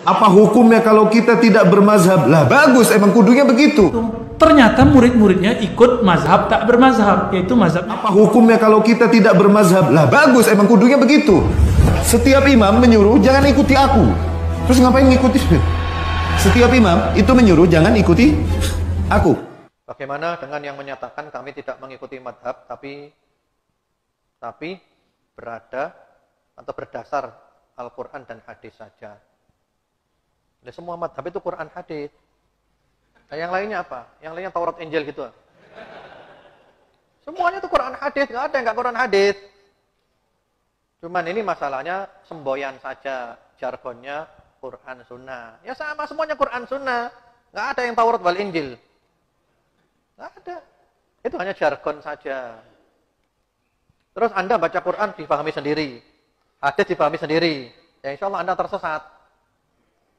Apa hukumnya kalau kita tidak bermazhab? Lah bagus, emang kudunya begitu. Ternyata murid-muridnya ikut mazhab tak bermazhab, yaitu mazhab. Apa hukumnya kalau kita tidak bermazhab? Lah bagus, emang kudunya begitu. Setiap imam menyuruh jangan ikuti aku. Terus ngapain ngikuti? Setiap imam itu menyuruh jangan ikuti aku. Bagaimana dengan yang menyatakan kami tidak mengikuti madhab tapi berada atau berdasar Al-Quran dan hadis saja? Nah, semua madhab itu Quran hadis. Nah, yang lainnya apa? Yang lainnya Taurat Injil gitu. Semuanya itu Quran hadis, nggak ada yang nggak Quran hadis. Cuman ini masalahnya semboyan saja, jargonnya Quran Sunnah. Ya sama semuanya Quran Sunnah, nggak ada yang Taurat wal Injil, nggak ada. Itu hanya jargon saja. Terus Anda baca Quran dipahami sendiri, hadis dipahami sendiri, ya insya Allah Anda tersesat.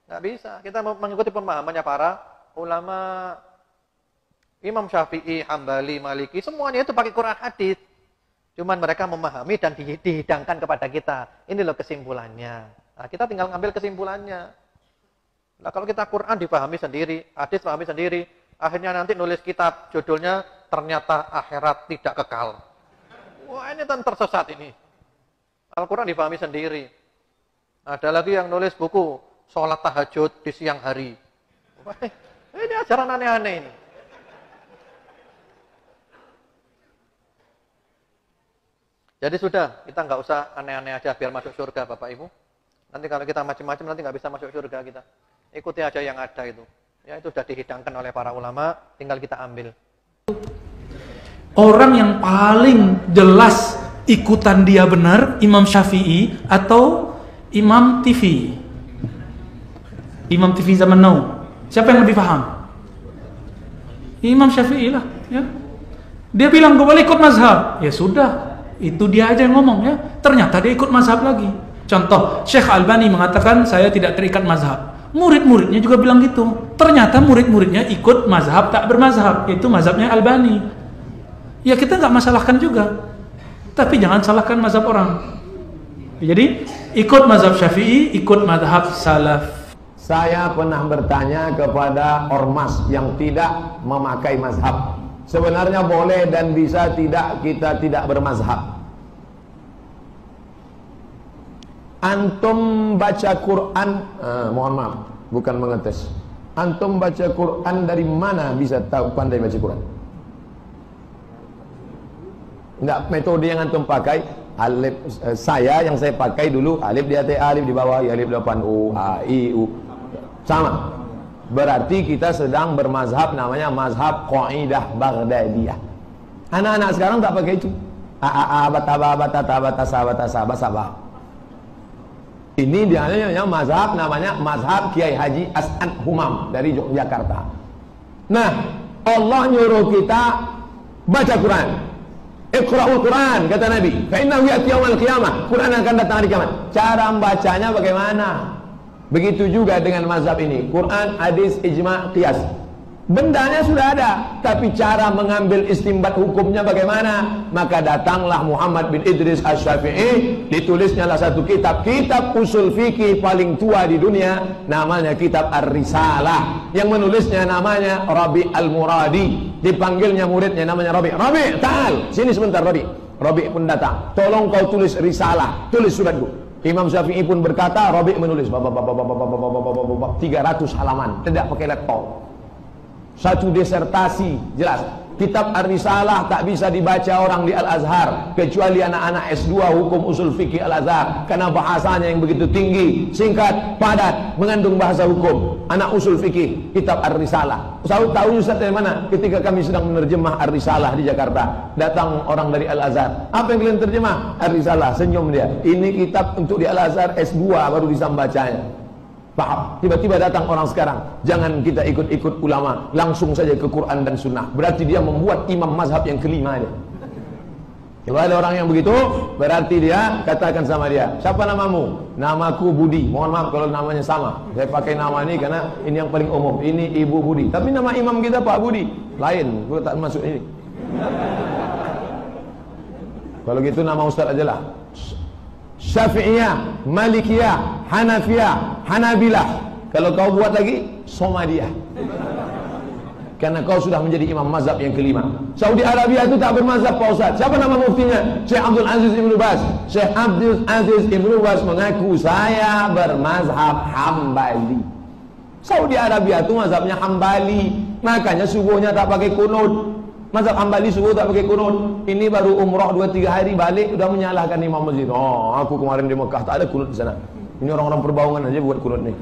Nggak bisa. Kita mengikuti pemahamannya para ulama. Imam Syafi'i, Hambali, Maliki, semuanya itu pakai Quran hadis. Cuman mereka memahami dan dihidangkan kepada kita. Ini loh kesimpulannya. Nah, kita tinggal ngambil kesimpulannya. Nah, kalau kita Quran dipahami sendiri, hadis dipahami sendiri, akhirnya nanti nulis kitab judulnya ternyata akhirat tidak kekal. Wah, ini kan tersesat ini. Al-Quran dipahami sendiri. Ada lagi yang nulis buku sholat tahajud di siang hari. Wah, ini ajaran aneh-aneh ini. Jadi sudah, kita nggak usah aneh-aneh aja biar masuk surga Bapak Ibu. Nanti kalau kita macam-macam nanti nggak bisa masuk surga kita. Ikuti aja yang ada itu. Ya itu sudah dihidangkan oleh para ulama, tinggal kita ambil. Orang yang paling jelas ikutan dia benar, Imam Syafi'i atau Imam TV? Imam TV zaman now. Siapa yang lebih paham? Imam Syafi'i lah. Ya. Dia bilang gue boleh ikut mazhab. Ya sudah. Itu dia aja yang ngomong ya. Ternyata dia ikut mazhab lagi. Contoh, Syekh Albani mengatakan saya tidak terikat mazhab. Murid-muridnya juga bilang gitu. Ternyata murid-muridnya ikut mazhab tak bermazhab, yaitu mazhabnya Albani. Ya kita nggak masalahkan juga. Tapi jangan salahkan mazhab orang. Jadi ikut mazhab Syafi'i, ikut mazhab salaf. Saya pernah bertanya kepada ormas yang tidak memakai mazhab. Sebenarnya boleh dan bisa tidak kita tidak bermazhab. Antum baca Quran, mohon maaf, bukan mengetes. Antum baca Quran dari mana bisa tahu pandai baca Quran? Enggak, metode yang antum pakai, alif, yang saya pakai dulu, alif di atas alif di bawah, alif di depan u, a, i, u. Sama. Berarti kita sedang bermazhab namanya mazhab Qaidah Baghdadiyah. Anak-anak sekarang tak pakai itu. Sabah. Ini dia mazhab namanya mazhab Kiai Haji As'ad Humam dari Yogyakarta. Nah, Allah nyuruh kita baca Quran. Iqra'ul Quran kata Nabi. Fa innahu ya'ti yaumil qiyamah. Quran akan datang hari kiamat. Cara membacanya bagaimana? Begitu juga dengan mazhab ini. Quran, hadis, ijma', qiyas. Bendanya sudah ada, tapi cara mengambil istimbat hukumnya bagaimana? Maka datanglah Muhammad bin Idris Asy-Syafi'i, ditulisnya satu kitab usul fikih paling tua di dunia, namanya kitab Ar-Risalah. Yang menulisnya namanya Rabi' Al-Muradi, dipanggilnya muridnya namanya Rabi'. Rabi', ta'al, sini sebentar Rabi'. Rabi' pun datang. Tolong kau tulis risalah, tulis suratku. Imam Syafi'i pun berkata, Rabi' menulis 300 halaman, tidak pakai laptop. Satu disertasi, jelas. Kitab Ar-Risalah tak bisa dibaca orang di Al-Azhar kecuali anak-anak S2 hukum usul fikih Al-Azhar, karena bahasanya yang begitu tinggi, singkat, padat, mengandung bahasa hukum. Anak usul fikih, kitab Ar-Risalah. Tahu Ustaz dari mana? Ketika kami sedang menerjemah Ar-Risalah di Jakarta, datang orang dari Al-Azhar. Apa yang kalian terjemah? Ar-Risalah. Senyum dia. Ini kitab untuk di Al-Azhar S2 baru bisa membacanya. Paham? Tiba-tiba datang orang sekarang. Jangan kita ikut-ikut ulama, langsung saja ke Quran dan Sunnah. Berarti dia membuat imam mazhab yang kelima dia. Kalau ada orang yang begitu, berarti dia katakan sama dia, siapa namamu? Namaku Budi. Mohon maaf kalau namanya sama. Saya pakai nama ini karena ini yang paling umum. Ini Ibu Budi. Tapi nama imam kita Pak Budi. Lain, gue tak masuk ini. Kalau gitu nama Ustaz aja lah. Syafi'iyah, Malikiyah, Hanafiyah, Hanabilah. Kalau kau buat lagi, soma dia. Karena kau sudah menjadi imam mazhab yang kelima. Saudi Arabia itu tak bermazhab, Pak Ustaz. Siapa nama muftinya? Syekh Abdul Aziz Ibn Baz. Syekh Abdul Aziz Ibn Baz mengaku saya bermazhab Hambali. Saudi Arabia itu mazhabnya Hambali. Makanya subuhnya tak pakai kunut. Mazhab Hambali subuh tak pakai kunut. Ini baru umrah 2-3 hari balik udah menyalahkan imam masjid. Oh, aku kemarin di Mekah tak ada kunut di sana. Ini orang-orang perbaungan aja buat kunut nih.